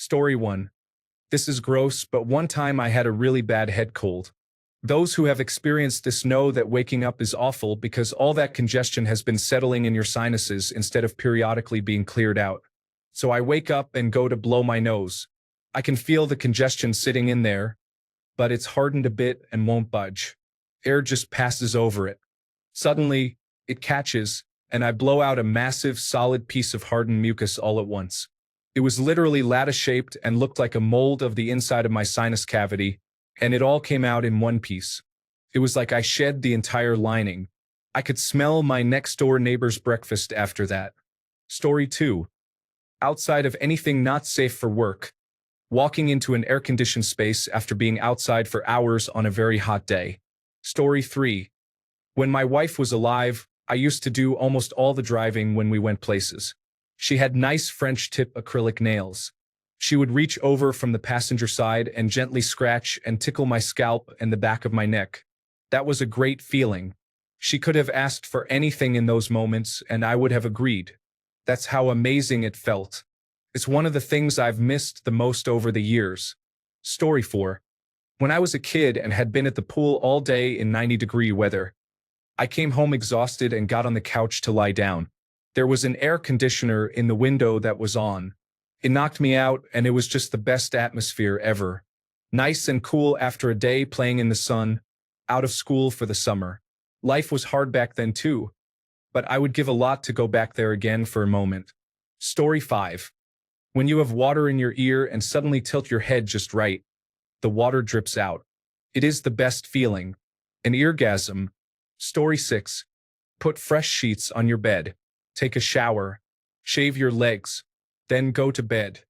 Story 1. This is gross, but one time I had a really bad head cold. Those who have experienced this know that waking up is awful because all that congestion has been settling in your sinuses instead of periodically being cleared out. So I wake up and go to blow my nose. I can feel the congestion sitting in there, but it's hardened a bit and won't budge. Air just passes over it. Suddenly, it catches, and I blow out a massive, solid piece of hardened mucus all at once. It was literally lattice-shaped and looked like a mold of the inside of my sinus cavity, and it all came out in one piece. It was like I shed the entire lining. I could smell my next-door neighbor's breakfast after that. Story 2. Outside of anything not safe for work. Walking into an air-conditioned space after being outside for hours on a very hot day. Story 3. When my wife was alive, I used to do almost all the driving when we went places. She had nice French tip acrylic nails. She would reach over from the passenger side and gently scratch and tickle my scalp and the back of my neck. That was a great feeling. She could have asked for anything in those moments, and I would have agreed. That's how amazing it felt. It's one of the things I've missed the most over the years. Story 4. When I was a kid and had been at the pool all day in 90-degree weather, I came home exhausted and got on the couch to lie down. There was an air conditioner in the window that was on. It knocked me out, and it was just the best atmosphere ever. Nice and cool after a day playing in the sun, out of school for the summer. Life was hard back then too, but I would give a lot to go back there again for a moment. Story 5. When you have water in your ear and suddenly tilt your head just right, the water drips out. It is the best feeling. An eargasm. Story 6. Put fresh sheets on your bed. Take a shower. Shave your legs. Then go to bed.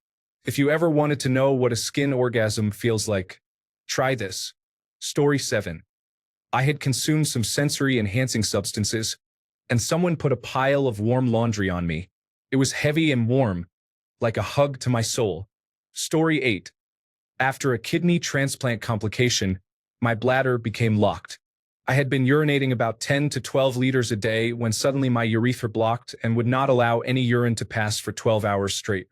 If you ever wanted to know what a skin orgasm feels like, try this. Story 7. I had consumed some sensory-enhancing substances, and someone put a pile of warm laundry on me. It was heavy and warm, like a hug to my soul. Story 8. After a kidney transplant complication, my bladder became locked. I had been urinating about 10 to 12 liters a day when suddenly my urethra blocked and would not allow any urine to pass for 12 hours straight.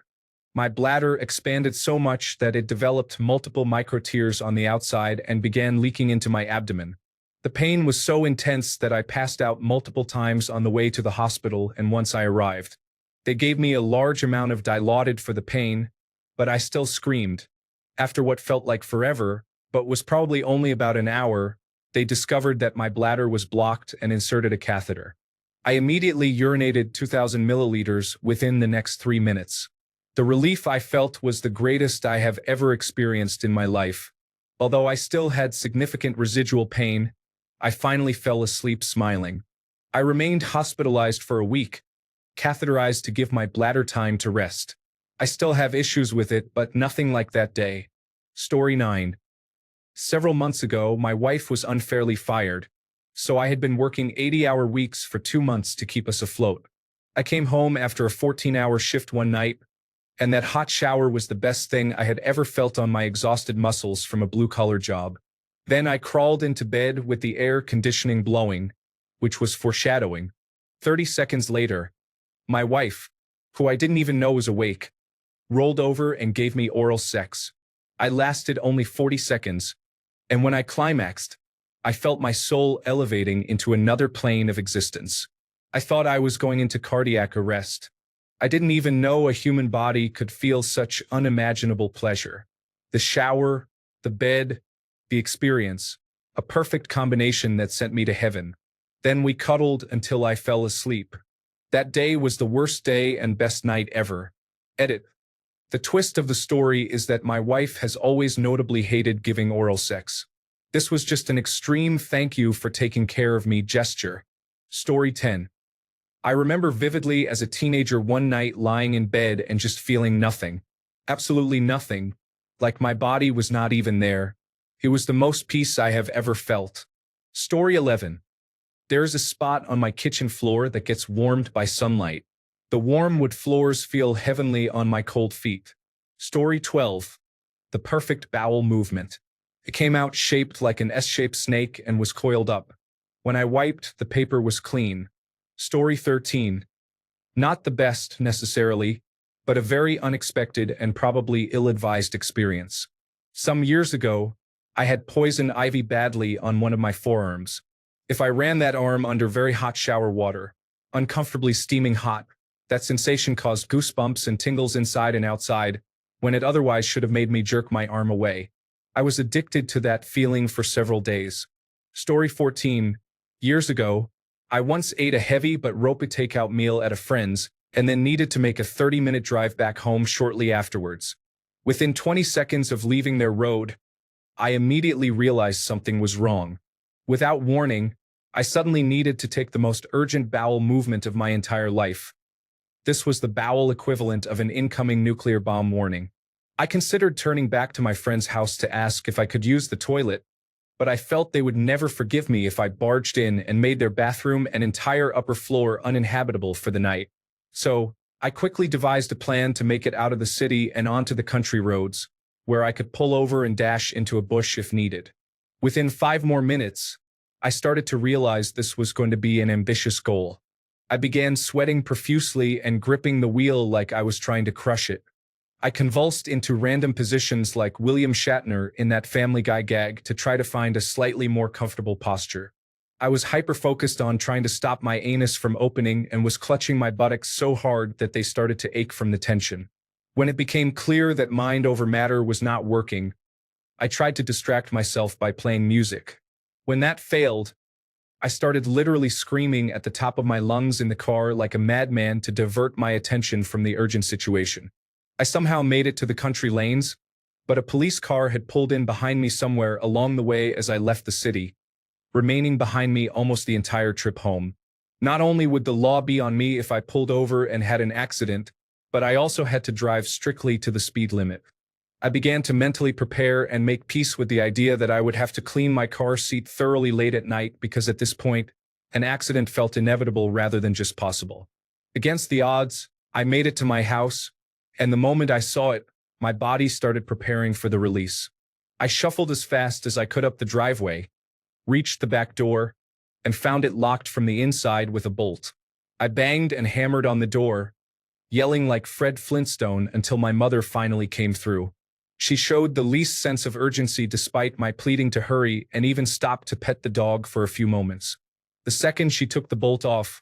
My bladder expanded so much that it developed multiple microtears on the outside and began leaking into my abdomen. The pain was so intense that I passed out multiple times on the way to the hospital, and once I arrived, they gave me a large amount of Dilaudid for the pain, but I still screamed. After what felt like forever, but was probably only about an hour, they discovered that my bladder was blocked and inserted a catheter. I immediately urinated 2,000 milliliters within the next 3 minutes. The relief I felt was the greatest I have ever experienced in my life. Although I still had significant residual pain, I finally fell asleep smiling. I remained hospitalized for a week, catheterized to give my bladder time to rest. I still have issues with it, but nothing like that day. Story 9. Several months ago, my wife was unfairly fired, so I had been working 80-hour weeks for 2 months to keep us afloat. I came home after a 14-hour shift one night, and that hot shower was the best thing I had ever felt on my exhausted muscles from a blue-collar job. Then I crawled into bed with the air conditioning blowing, which was foreshadowing. 30 seconds later, my wife, who I didn't even know was awake, rolled over and gave me oral sex. I lasted only 40 seconds. And when I climaxed, I felt my soul elevating into another plane of existence. I thought I was going into cardiac arrest. I didn't even know a human body could feel such unimaginable pleasure. The shower, the bed, the experience, a perfect combination that sent me to heaven. Then we cuddled until I fell asleep. That day was the worst day and best night ever. Edit. The twist of the story is that my wife has always notably hated giving oral sex. This was just an extreme thank you for taking care of me gesture. Story 10. I remember vividly as a teenager one night lying in bed and just feeling nothing. Absolutely nothing. Like my body was not even there. It was the most peace I have ever felt. Story 11. There is a spot on my kitchen floor that gets warmed by sunlight. The warm wood floors feel heavenly on my cold feet. Story 12. The perfect bowel movement. It came out shaped like an S-shaped snake and was coiled up. When I wiped, the paper was clean. Story 13. Not the best, necessarily, but a very unexpected and probably ill-advised experience. Some years ago, I had poison ivy badly on one of my forearms. If I ran that arm under very hot shower water, uncomfortably steaming hot, that sensation caused goosebumps and tingles inside and outside, when it otherwise should have made me jerk my arm away. I was addicted to that feeling for several days. Story 14. Years ago, I once ate a heavy but ropey takeout meal at a friend's and then needed to make a 30-minute drive back home shortly afterwards. Within 20 seconds of leaving their road, I immediately realized something was wrong. Without warning, I suddenly needed to take the most urgent bowel movement of my entire life. This was the bowel equivalent of an incoming nuclear bomb warning. I considered turning back to my friend's house to ask if I could use the toilet, but I felt they would never forgive me if I barged in and made their bathroom and entire upper floor uninhabitable for the night. So, I quickly devised a plan to make it out of the city and onto the country roads, where I could pull over and dash into a bush if needed. Within 5 more minutes, I started to realize this was going to be an ambitious goal. I began sweating profusely and gripping the wheel like I was trying to crush it. I convulsed into random positions like William Shatner in that Family Guy gag to try to find a slightly more comfortable posture. I was hyper-focused on trying to stop my anus from opening and was clutching my buttocks so hard that they started to ache from the tension. When it became clear that mind over matter was not working, I tried to distract myself by playing music. When that failed, I started literally screaming at the top of my lungs in the car like a madman to divert my attention from the urgent situation. I somehow made it to the country lanes, but a police car had pulled in behind me somewhere along the way as I left the city, remaining behind me almost the entire trip home. Not only would the law be on me if I pulled over and had an accident, but I also had to drive strictly to the speed limit. I began to mentally prepare and make peace with the idea that I would have to clean my car seat thoroughly late at night because at this point, an accident felt inevitable rather than just possible. Against the odds, I made it to my house, and the moment I saw it, my body started preparing for the release. I shuffled as fast as I could up the driveway, reached the back door, and found it locked from the inside with a bolt. I banged and hammered on the door, yelling like Fred Flintstone until my mother finally came through. She showed the least sense of urgency despite my pleading to hurry and even stopped to pet the dog for a few moments. The second she took the bolt off,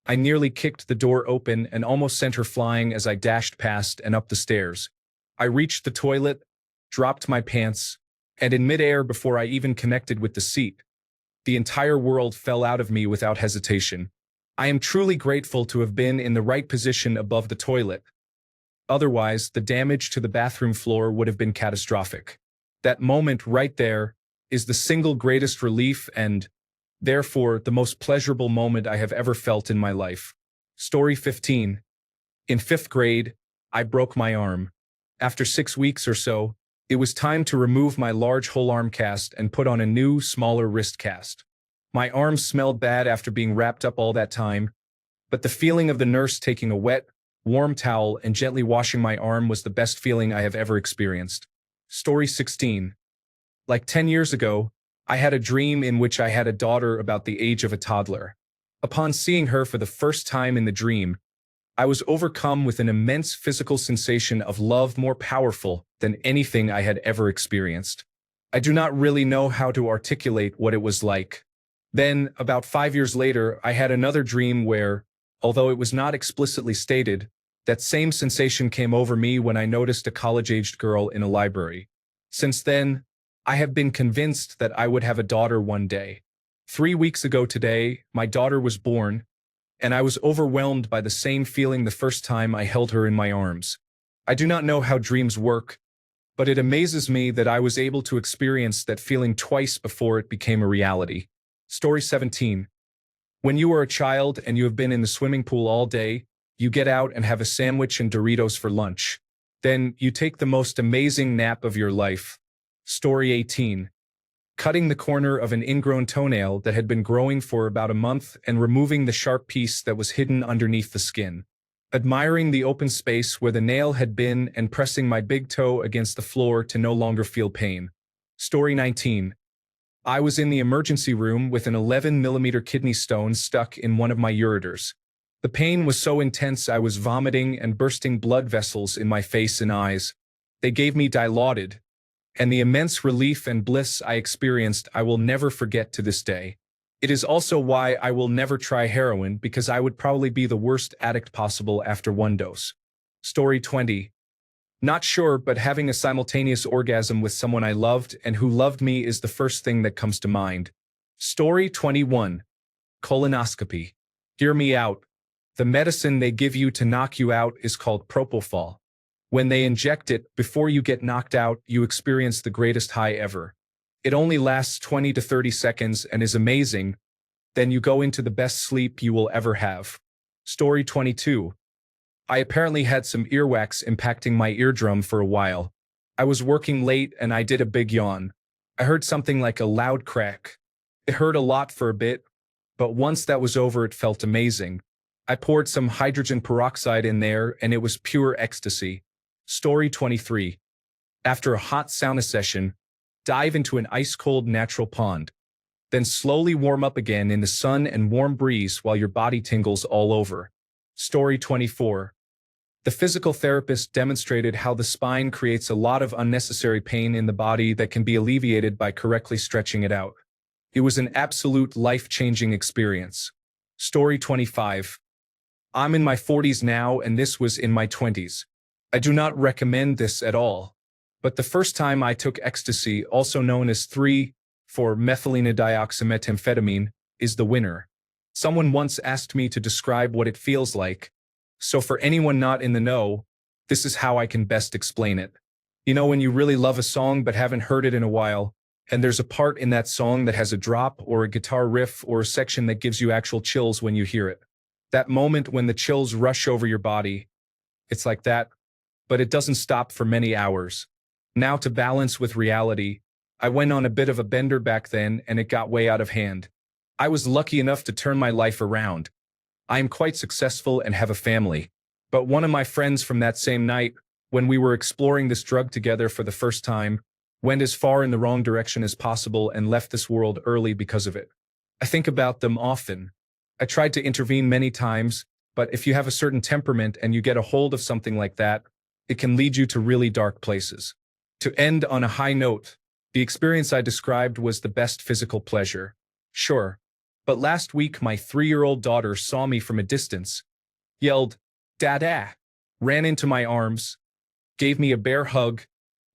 I nearly kicked the door open and almost sent her flying as I dashed past and up the stairs. I reached the toilet, dropped my pants, and in midair before I even connected with the seat, the entire world fell out of me without hesitation. I am truly grateful to have been in the right position above the toilet. Otherwise, the damage to the bathroom floor would have been catastrophic. That moment right there is the single greatest relief and, therefore, the most pleasurable moment I have ever felt in my life. Story 15. In 5th grade, I broke my arm. After 6 weeks or so, it was time to remove my large whole arm cast and put on a new, smaller wrist cast. My arm smelled bad after being wrapped up all that time, but the feeling of the nurse taking a wet, warm towel and gently washing my arm was the best feeling I have ever experienced. Story 16. Like 10 years ago, I had a dream in which I had a daughter about the age of a toddler. Upon seeing her for the first time in the dream, I was overcome with an immense physical sensation of love more powerful than anything I had ever experienced. I do not really know how to articulate what it was like. Then, about 5 years later, I had another dream where, although it was not explicitly stated, that same sensation came over me when I noticed a college-aged girl in a library. Since then, I have been convinced that I would have a daughter one day. 3 weeks ago today, my daughter was born, and I was overwhelmed by the same feeling the first time I held her in my arms. I do not know how dreams work, but it amazes me that I was able to experience that feeling twice before it became a reality. Story 17. When you are a child and you have been in the swimming pool all day, you get out and have a sandwich and Doritos for lunch. Then you take the most amazing nap of your life. Story 18. Cutting the corner of an ingrown toenail that had been growing for about a month and removing the sharp piece that was hidden underneath the skin. Admiring the open space where the nail had been and pressing my big toe against the floor to no longer feel pain. Story 19. I was in the emergency room with an 11mm kidney stone stuck in one of my ureters. The pain was so intense I was vomiting and bursting blood vessels in my face and eyes. They gave me Dilaudid, and the immense relief and bliss I experienced I will never forget to this day. It is also why I will never try heroin, because I would probably be the worst addict possible after one dose. Story 20. Not sure, but having a simultaneous orgasm with someone I loved and who loved me is the first thing that comes to mind. Story 21. Colonoscopy. Hear me out. The medicine they give you to knock you out is called propofol. When they inject it, before you get knocked out, you experience the greatest high ever. It only lasts 20 to 30 seconds and is amazing. Then you go into the best sleep you will ever have. Story 22. I apparently had some earwax impacting my eardrum for a while. I was working late and I did a big yawn. I heard something like a loud crack. It hurt a lot for a bit, but once that was over, it felt amazing. I poured some hydrogen peroxide in there and it was pure ecstasy. Story 23. After a hot sauna session, dive into an ice-cold natural pond. Then slowly warm up again in the sun and warm breeze while your body tingles all over. Story 24. The physical therapist demonstrated how the spine creates a lot of unnecessary pain in the body that can be alleviated by correctly stretching it out. It was an absolute life-changing experience. Story 25. I'm in my 40s now and this was in my 20s. I do not recommend this at all. But the first time I took ecstasy, also known as 3,4-methylenedioxymethamphetamine, is the winner. Someone once asked me to describe what it feels like. So for anyone not in the know, this is how I can best explain it. You know when you really love a song but haven't heard it in a while, and there's a part in that song that has a drop or a guitar riff or a section that gives you actual chills when you hear it. That moment when the chills rush over your body. It's like that, but it doesn't stop for many hours. Now to balance with reality, I went on a bit of a bender back then and it got way out of hand. I was lucky enough to turn my life around. I am quite successful and have a family. But one of my friends from that same night, when we were exploring this drug together for the first time, went as far in the wrong direction as possible and left this world early because of it. I think about them often. I tried to intervene many times, but if you have a certain temperament and you get a hold of something like that, it can lead you to really dark places. To end on a high note, the experience I described was the best physical pleasure. Sure. But last week my 3-year-old daughter saw me from a distance, yelled, "Dada," ran into my arms, gave me a bear hug,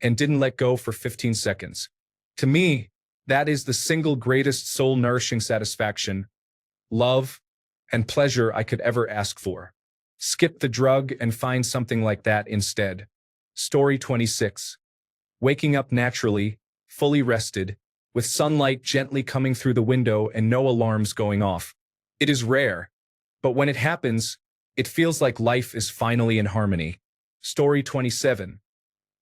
and didn't let go for 15 seconds. To me, that is the single greatest soul-nourishing satisfaction, love, and pleasure I could ever ask for. Skip the drug and find something like that instead. Story 26. Waking up naturally, fully rested, with sunlight gently coming through the window and no alarms going off. It is rare, but when it happens, it feels like life is finally in harmony. Story 27.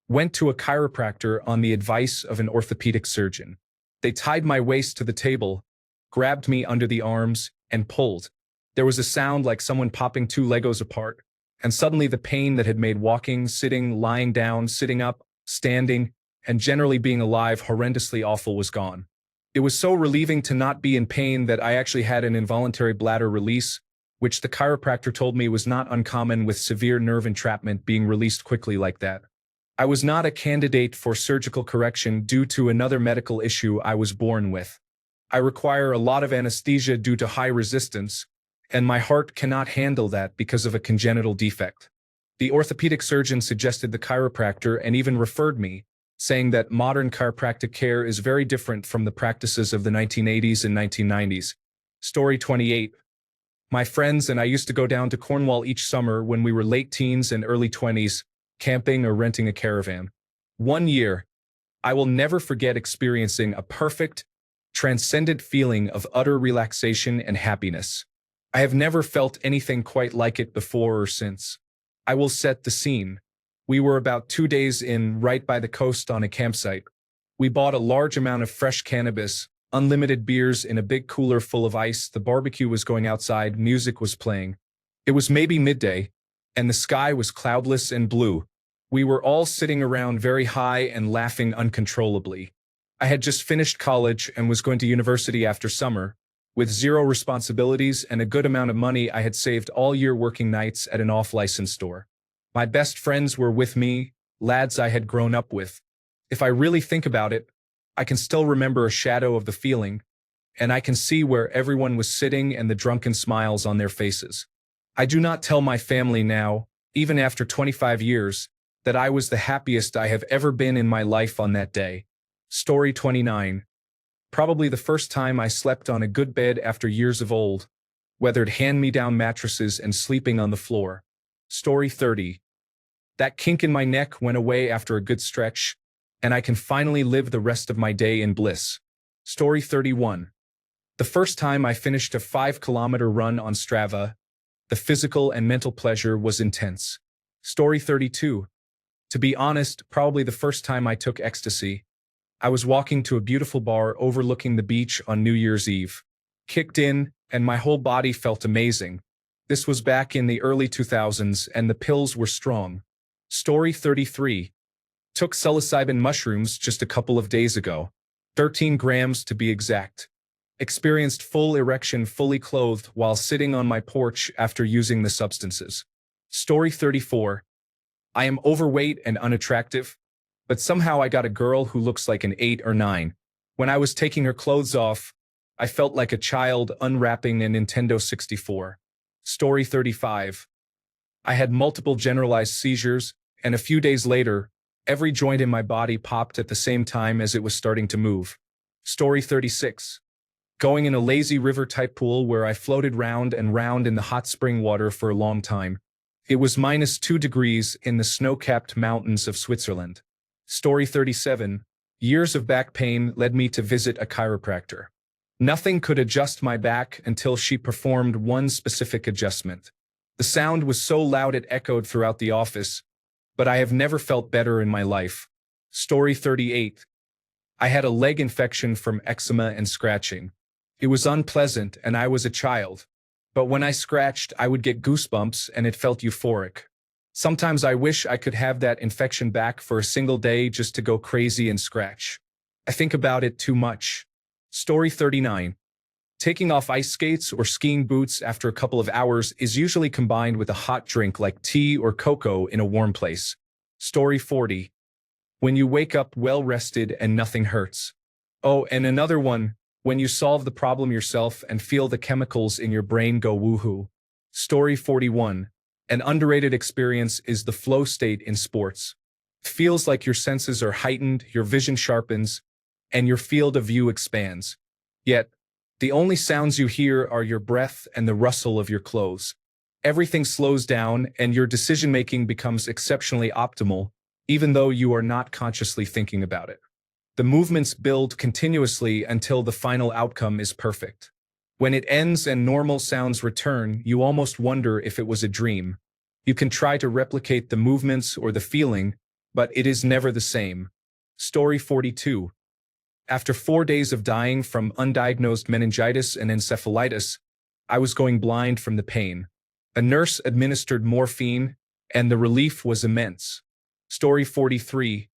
Went to a chiropractor on the advice of an orthopedic surgeon. They tied my waist to the table, grabbed me under the arms, and pulled. There was a sound like someone popping 2 Legos apart, and suddenly the pain that had made walking, sitting, lying down, sitting up, standing, and generally being alive horrendously awful was gone. It was so relieving to not be in pain that I actually had an involuntary bladder release, which the chiropractor told me was not uncommon with severe nerve entrapment being released quickly like that. I was not a candidate for surgical correction due to another medical issue I was born with. I require a lot of anesthesia due to high resistance, and my heart cannot handle that because of a congenital defect. The orthopedic surgeon suggested the chiropractor and even referred me, saying that modern chiropractic care is very different from the practices of the 1980s and 1990s. Story 28. My friends and I used to go down to Cornwall each summer when we were late teens and early 20s, camping or renting a caravan. One year, I will never forget experiencing a perfect, transcendent feeling of utter relaxation and happiness. I have never felt anything quite like it before or since. I will set the scene. We were about 2 days in, right by the coast on a campsite. We bought a large amount of fresh cannabis, unlimited beers in a big cooler full of ice, the barbecue was going outside, music was playing. It was maybe midday, and the sky was cloudless and blue. We were all sitting around very high and laughing uncontrollably. I had just finished college and was going to university after summer, With zero responsibilities and a good amount of money I had saved all year working nights at an off-license store. My best friends were with me, lads I had grown up with. If I really think about it, I can still remember a shadow of the feeling, and I can see where everyone was sitting and the drunken smiles on their faces. I do not tell my family now, even after 25 years, that I was the happiest I have ever been in my life on that day. Story 29. Probably the first time I slept on a good bed after years of old, weathered hand-me-down mattresses and sleeping on the floor. Story 30. That kink in my neck went away after a good stretch, and I can finally live the rest of my day in bliss. Story 31. The first time I finished a 5-kilometer run on Strava, the physical and mental pleasure was intense. Story 32. To be honest, probably the first time I took ecstasy. I was walking to a beautiful bar overlooking the beach on New Year's Eve. Kicked in, and my whole body felt amazing. This was back in the early 2000s, and the pills were strong. Story 33. Took psilocybin mushrooms just a couple of days ago. 13 grams to be exact. Experienced full erection fully clothed while sitting on my porch after using the substances. Story 34. I am overweight and unattractive, but somehow I got a girl who looks like an 8 or 9. When I was taking her clothes off, I felt like a child unwrapping a Nintendo 64. Story 35. I had multiple generalized seizures, and a few days later, every joint in my body popped at the same time as it was starting to move. Story 36. Going in a lazy river-type pool where I floated round and round in the hot spring water for a long time. It was -2 degrees in the snow-capped mountains of Switzerland. Story 37. Years of back pain led me to visit a chiropractor. Nothing could adjust my back until she performed one specific adjustment. The sound was so loud it echoed throughout the office, but I have never felt better in my life. Story 38. I had a leg infection from eczema and scratching. It was unpleasant and I was a child, but when I scratched I would get goosebumps and it felt euphoric. Sometimes I wish I could have that infection back for a single day just to go crazy and scratch. I think about it too much. Story 39. Taking off ice skates or skiing boots after a couple of hours is usually combined with a hot drink like tea or cocoa in a warm place. Story 40. When you wake up well-rested and nothing hurts. Oh, and another one, when you solve the problem yourself and feel the chemicals in your brain go woohoo. Story 41. An underrated experience is the flow state in sports. It feels like your senses are heightened, your vision sharpens, and your field of view expands. Yet, the only sounds you hear are your breath and the rustle of your clothes. Everything slows down and your decision-making becomes exceptionally optimal, even though you are not consciously thinking about it. The movements build continuously until the final outcome is perfect. When it ends and normal sounds return, you almost wonder if it was a dream. You can try to replicate the movements or the feeling, but it is never the same. Story 42. After 4 days of dying from undiagnosed meningitis and encephalitis, I was going blind from the pain. A nurse administered morphine, and the relief was immense. Story 43.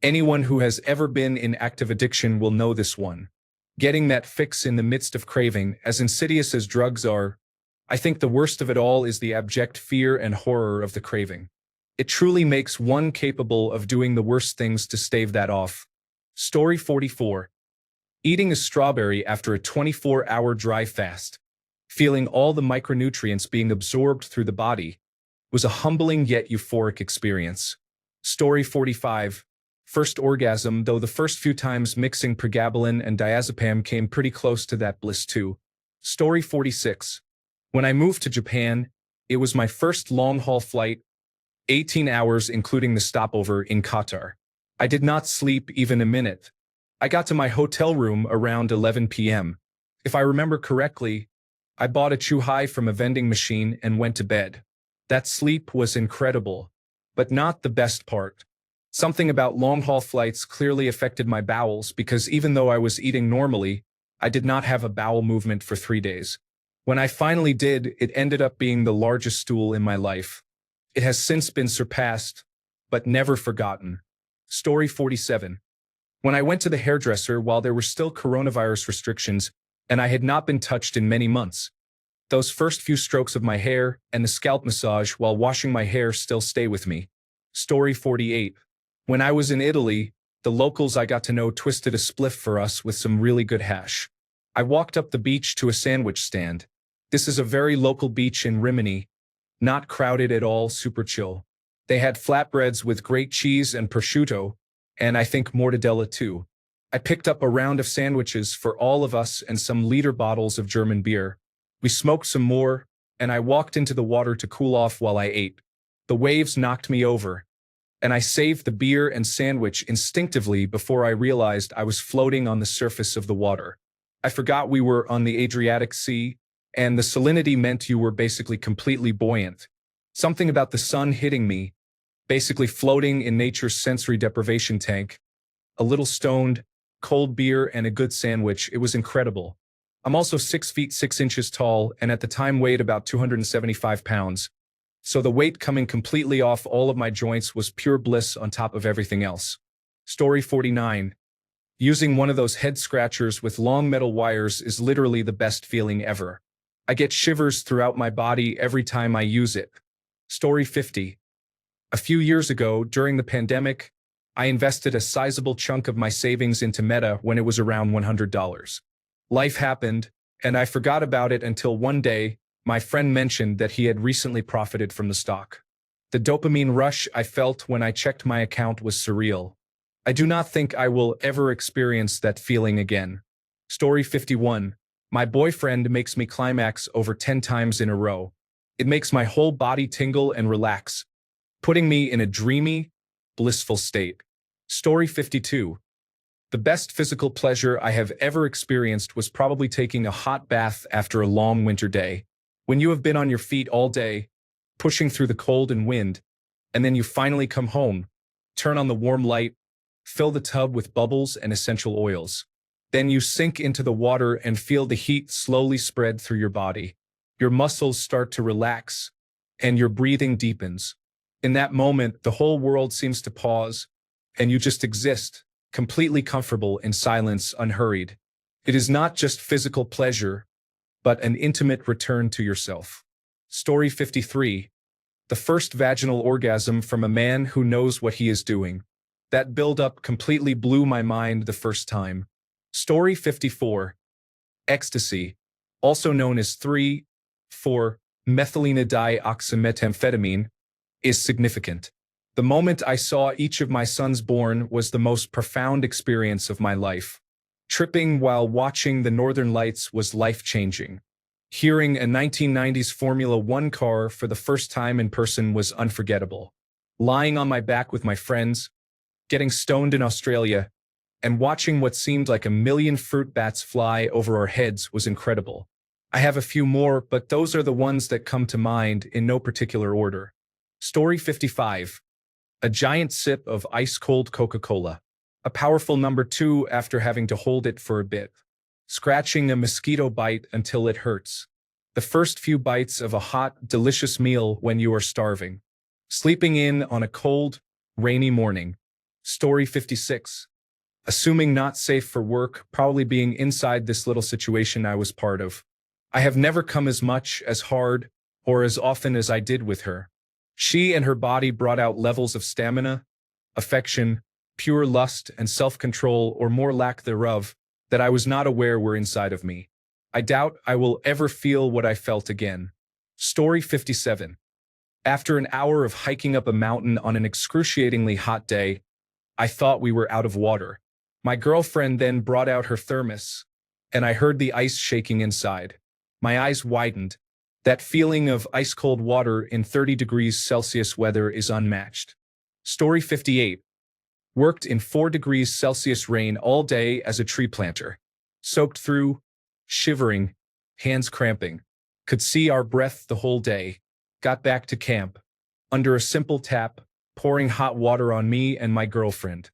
Anyone who has ever been in active addiction will know this one. Getting that fix in the midst of craving, as insidious as drugs are, I think the worst of it all is the abject fear and horror of the craving. It truly makes one capable of doing the worst things to stave that off. Story 44. Eating a strawberry after a 24-hour dry fast, feeling all the micronutrients being absorbed through the body, was a humbling yet euphoric experience. Story 45. First orgasm, though the first few times mixing pregabalin and diazepam came pretty close to that bliss too. Story 46. When I moved to Japan, it was my first long-haul flight, 18 hours including the stopover in Qatar. I did not sleep even a minute. I got to my hotel room around 11 p.m. If I remember correctly, I bought a chuhai from a vending machine and went to bed. That sleep was incredible, but not the best part. Something about long-haul flights clearly affected my bowels because even though I was eating normally, I did not have a bowel movement for 3 days. When I finally did, it ended up being the largest stool in my life. It has since been surpassed, but never forgotten. Story 47. When I went to the hairdresser while there were still coronavirus restrictions, and I had not been touched in many months. Those first few strokes of my hair and the scalp massage while washing my hair still stay with me. Story 48. When I was in Italy, the locals I got to know twisted a spliff for us with some really good hash. I walked up the beach to a sandwich stand. This is a very local beach in Rimini, not crowded at all, super chill. They had flatbreads with great cheese and prosciutto, and I think mortadella too. I picked up a round of sandwiches for all of us and some liter bottles of German beer. We smoked some more, and I walked into the water to cool off while I ate. The waves knocked me over, and I saved the beer and sandwich instinctively before I realized I was floating on the surface of the water. I forgot we were on the Adriatic Sea, and the salinity meant you were basically completely buoyant. Something about the sun hitting me, basically floating in nature's sensory deprivation tank. A little stoned, cold beer and a good sandwich, it was incredible. I'm also 6 feet 6 inches tall and at the time weighed about 275 pounds. So the weight coming completely off all of my joints was pure bliss on top of everything else. Story 49. Using one of those head scratchers with long metal wires is literally the best feeling ever. I get shivers throughout my body every time I use it. Story 50. A few years ago, during the pandemic, I invested a sizable chunk of my savings into Meta when it was around $100. Life happened, and I forgot about it until one day, my friend mentioned that he had recently profited from the stock. The dopamine rush I felt when I checked my account was surreal. I do not think I will ever experience that feeling again. Story 51. My boyfriend makes me climax over 10 times in a row. It makes my whole body tingle and relax, putting me in a dreamy, blissful state. Story 52. The best physical pleasure I have ever experienced was probably taking a hot bath after a long winter day. When you have been on your feet all day, pushing through the cold and wind, and then you finally come home, turn on the warm light, fill the tub with bubbles and essential oils. Then you sink into the water and feel the heat slowly spread through your body. Your muscles start to relax, and your breathing deepens. In that moment, the whole world seems to pause, and you just exist, completely comfortable in silence, unhurried. It is not just physical pleasure, but an intimate return to yourself. Story 53. The first vaginal orgasm from a man who knows what he is doing. That build-up completely blew my mind the first time. Story 54. Ecstasy, also known as 3,4-methylenedioxymethamphetamine, is significant. The moment I saw each of my sons born was the most profound experience of my life. Tripping while watching the Northern Lights was life-changing. Hearing a 1990s Formula One car for the first time in person was unforgettable. Lying on my back with my friends, getting stoned in Australia, and watching what seemed like a million fruit bats fly over our heads was incredible. I have a few more, but those are the ones that come to mind in no particular order. Story 55. A giant sip of ice-cold Coca-Cola. A powerful number 2 after having to hold it for a bit. Scratching a mosquito bite until it hurts. The first few bites of a hot, delicious meal when you are starving. Sleeping in on a cold, rainy morning. Story 56. Assuming not safe for work, probably being inside this little situation I was part of. I have never come as much, as hard, or as often as I did with her. She and her body brought out levels of stamina, affection, pure lust, and self-control, or more lack thereof, that I was not aware were inside of me. I doubt I will ever feel what I felt again. Story 57. After an hour of hiking up a mountain on an excruciatingly hot day, I thought we were out of water. My girlfriend then brought out her thermos, and I heard the ice shaking inside. My eyes widened. That feeling of ice-cold water in 30 degrees Celsius weather is unmatched. Story 58. Worked in 4 degrees Celsius rain all day as a tree planter. Soaked through, shivering, hands cramping. Could see our breath the whole day. Got back to camp. Under a simple tap, pouring hot water on me and my girlfriend.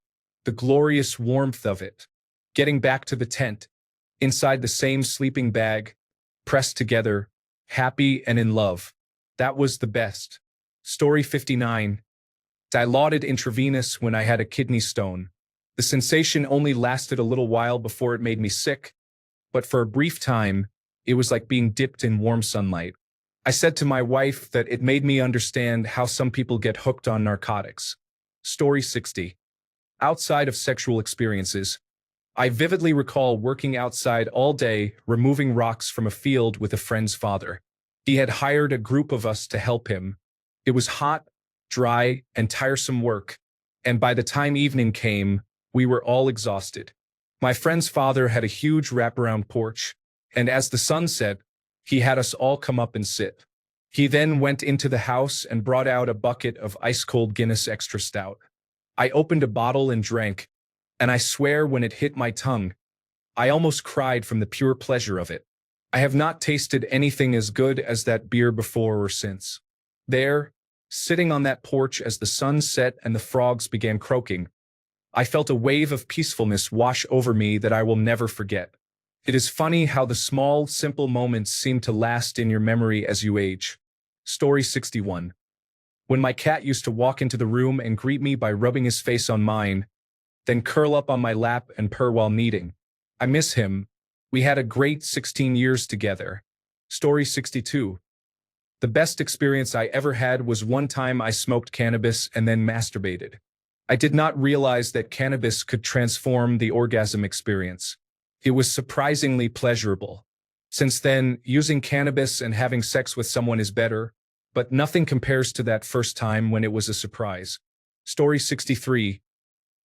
The glorious warmth of it. Getting back to the tent, inside the same sleeping bag, pressed together, happy and in love. That was the best. Story 59. Dilaudid intravenous when I had a kidney stone. The sensation only lasted a little while before it made me sick, but for a brief time, it was like being dipped in warm sunlight. I said to my wife that it made me understand how some people get hooked on narcotics. Story 60. Outside of sexual experiences, I vividly recall working outside all day, removing rocks from a field with a friend's father. He had hired a group of us to help him. It was hot, dry, and tiresome work, and by the time evening came, we were all exhausted. My friend's father had a huge wraparound porch, and as the sun set, he had us all come up and sit. He then went into the house and brought out a bucket of ice-cold Guinness Extra Stout. I opened a bottle and drank, and I swear when it hit my tongue, I almost cried from the pure pleasure of it. I have not tasted anything as good as that beer before or since. There, sitting on that porch as the sun set and the frogs began croaking, I felt a wave of peacefulness wash over me that I will never forget. It is funny how the small, simple moments seem to last in your memory as you age. Story 61. When my cat used to walk into the room and greet me by rubbing his face on mine, then curl up on my lap and purr while kneading. I miss him. We had a great 16 years together. Story 62. The best experience I ever had was one time I smoked cannabis and then masturbated. I did not realize that cannabis could transform the orgasm experience. It was surprisingly pleasurable. Since then, using cannabis and having sex with someone is better, but nothing compares to that first time when it was a surprise. Story 63.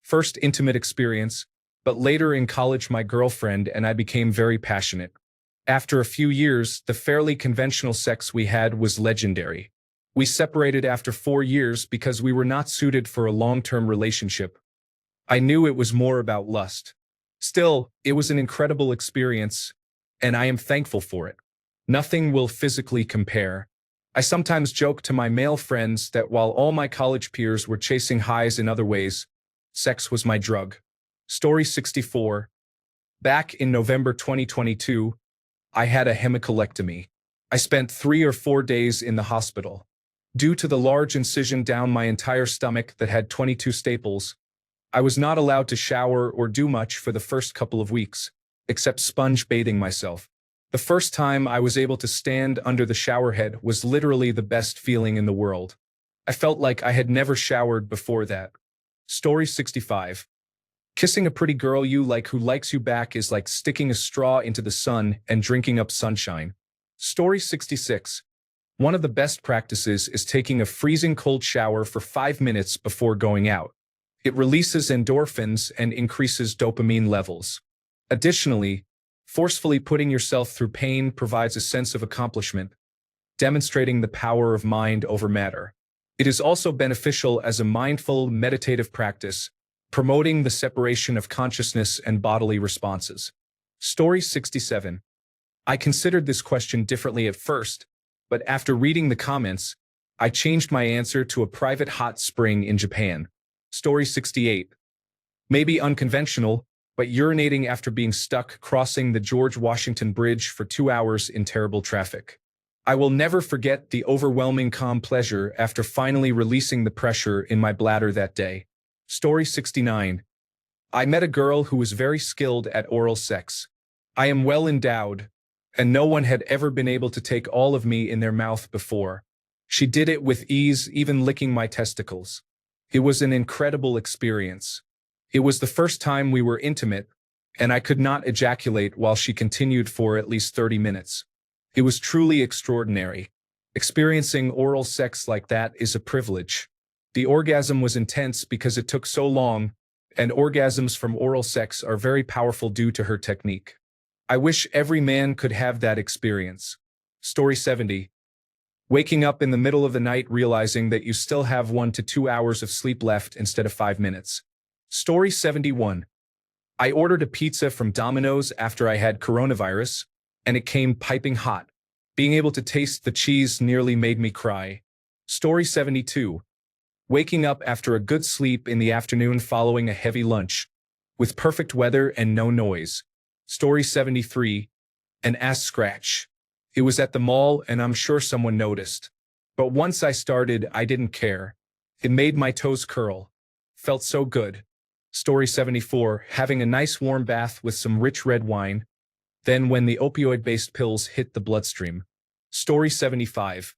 First intimate experience, but later in college my girlfriend and I became very passionate. After a few years, the fairly conventional sex we had was legendary. We separated after 4 years because we were not suited for a long-term relationship. I knew it was more about lust. Still, it was an incredible experience, and I am thankful for it. Nothing will physically compare. I sometimes joke to my male friends that while all my college peers were chasing highs in other ways, sex was my drug. Story 64. Back in November 2022, I had a hemicolectomy. I spent 3 or 4 days in the hospital. Due to the large incision down my entire stomach that had 22 staples, I was not allowed to shower or do much for the first couple of weeks, except sponge bathing myself. The first time I was able to stand under the shower head was literally the best feeling in the world. I felt like I had never showered before that. Story 65. Kissing a pretty girl you like who likes you back is like sticking a straw into the sun and drinking up sunshine. Story 66. One of the best practices is taking a freezing cold shower for 5 minutes before going out. It releases endorphins and increases dopamine levels. Additionally, forcefully putting yourself through pain provides a sense of accomplishment, demonstrating the power of mind over matter. It is also beneficial as a mindful, meditative practice, promoting the separation of consciousness and bodily responses. Story 67. I considered this question differently at first, but after reading the comments, I changed my answer to a private hot spring in Japan. Story 68. Maybe unconventional, but urinating after being stuck crossing the George Washington Bridge for 2 hours in terrible traffic. I will never forget the overwhelming calm pleasure after finally releasing the pressure in my bladder that day. Story 69. I met a girl who was very skilled at oral sex. I am well endowed, and no one had ever been able to take all of me in their mouth before. She did it with ease, even licking my testicles. It was an incredible experience. It was the first time we were intimate, and I could not ejaculate while she continued for at least 30 minutes. It was truly extraordinary. Experiencing oral sex like that is a privilege. The orgasm was intense because it took so long, and orgasms from oral sex are very powerful due to her technique. I wish every man could have that experience. Story 70. Waking up in the middle of the night realizing that you still have 1 to 2 hours of sleep left instead of 5 minutes. Story 71. I ordered a pizza from Domino's after I had coronavirus, and it came piping hot. Being able to taste the cheese nearly made me cry. Story 72. Waking up after a good sleep in the afternoon following a heavy lunch, with perfect weather and no noise. Story 73. An ass scratch. It was at the mall and I'm sure someone noticed. But once I started, I didn't care. It made my toes curl. Felt so good. Story 74. Having a nice warm bath with some rich red wine, Then when the opioid-based pills hit the bloodstream. Story 75.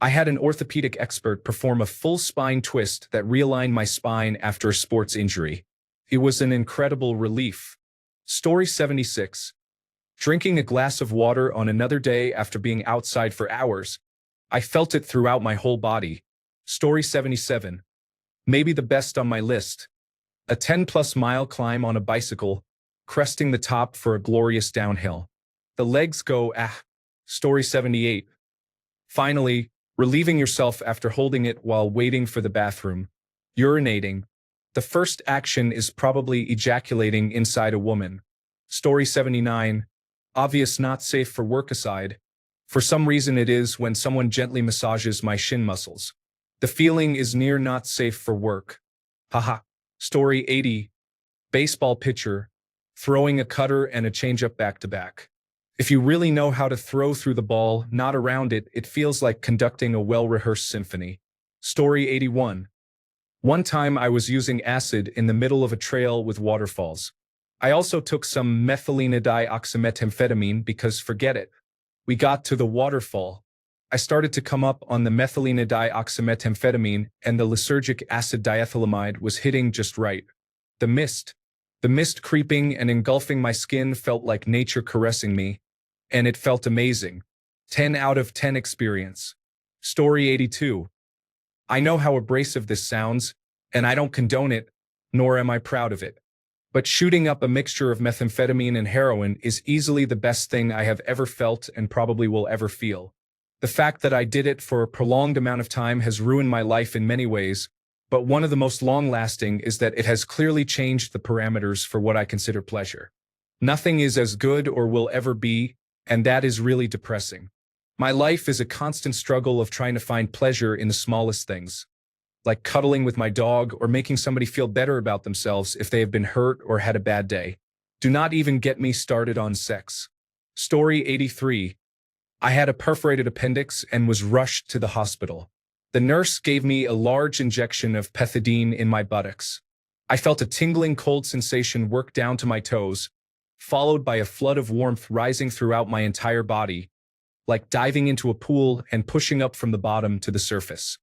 I had an orthopedic expert perform a full spine twist that realigned my spine after a sports injury. It was an incredible relief. Story 76. Drinking a glass of water on another day after being outside for hours. I felt it throughout my whole body. Story 77. Maybe the best on my list. A 10-plus mile climb on a bicycle, cresting the top for a glorious downhill. The legs go ah. Story 78. Finally, relieving yourself after holding it while waiting for the bathroom. Urinating. The first action is probably ejaculating inside a woman. Story 79. Obvious not safe for work aside. For some reason it is when someone gently massages my shin muscles. The feeling is near not safe for work. Haha. Story 80. Baseball pitcher, throwing a cutter and a changeup back-to-back. If you really know how to throw through the ball, not around it, it feels like conducting a well-rehearsed symphony. Story 81. One time I was using acid in the middle of a trail with waterfalls. I also took some methylenedioxymethamphetamine because forget it. We got to the waterfall. I started to come up on the methylenedioxymethamphetamine and the lysergic acid diethylamide was hitting just right. The mist creeping and engulfing my skin felt like nature caressing me, and it felt amazing. 10 out of 10 experience. Story 82. I know how abrasive this sounds, and I don't condone it, nor am I proud of it. But shooting up a mixture of methamphetamine and heroin is easily the best thing I have ever felt and probably will ever feel. The fact that I did it for a prolonged amount of time has ruined my life in many ways, but one of the most long-lasting is that it has clearly changed the parameters for what I consider pleasure. Nothing is as good or will ever be, and that is really depressing. My life is a constant struggle of trying to find pleasure in the smallest things, like cuddling with my dog or making somebody feel better about themselves if they have been hurt or had a bad day. Do not even get me started on sex. Story 83. I had a perforated appendix and was rushed to the hospital. The nurse gave me a large injection of pethidine in my buttocks. I felt a tingling cold sensation work down to my toes, followed by a flood of warmth rising throughout my entire body, like diving into a pool and pushing up from the bottom to the surface.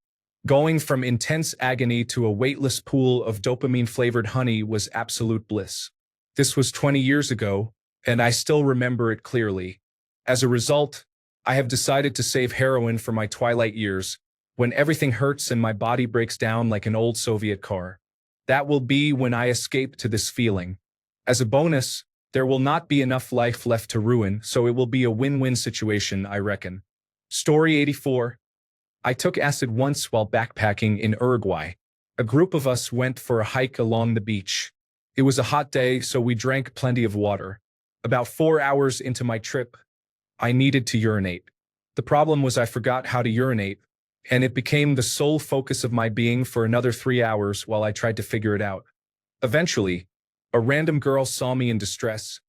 Going from intense agony to a weightless pool of dopamine-flavored honey was absolute bliss. This was 20 years ago, and I still remember it clearly. As a result, I have decided to save heroin for my twilight years, when everything hurts and my body breaks down like an old Soviet car. That will be when I escape to this feeling. As a bonus, there will not be enough life left to ruin, so it will be a win-win situation, I reckon. Story 84. I took acid once while backpacking in Uruguay. A group of us went for a hike along the beach. It was a hot day, so we drank plenty of water. About 4 hours into my trip, I needed to urinate. The problem was I forgot how to urinate, and it became the sole focus of my being for another 3 hours while I tried to figure it out. Eventually, a random girl saw me in distress,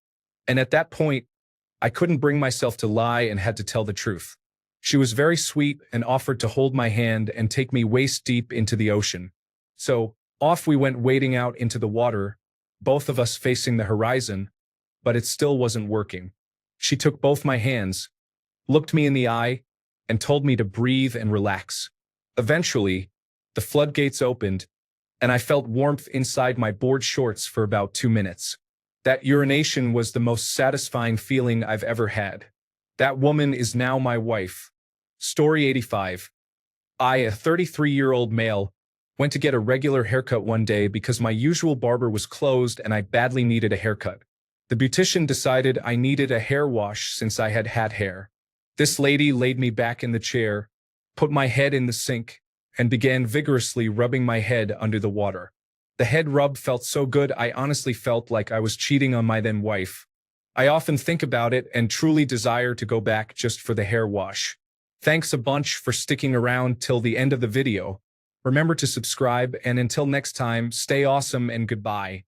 and at that point, I couldn't bring myself to lie and had to tell the truth. She was very sweet and offered to hold my hand and take me waist-deep into the ocean. So, off we went wading out into the water, both of us facing the horizon, but it still wasn't working. She took both my hands, looked me in the eye, and told me to breathe and relax. Eventually, the floodgates opened, and I felt warmth inside my board shorts for about 2 minutes. That urination was the most satisfying feeling I've ever had. That woman is now my wife. Story 85. I, a 33-year-old male, went to get a regular haircut one day because my usual barber was closed and I badly needed a haircut. The beautician decided I needed a hair wash since I had had hair. This lady laid me back in the chair, put my head in the sink, and began vigorously rubbing my head under the water. The head rub felt so good I honestly felt like I was cheating on my then wife. I often think about it and truly desire to go back just for the hair wash. Thanks a bunch for sticking around till the end of the video. Remember to subscribe, and until next time, stay awesome and goodbye.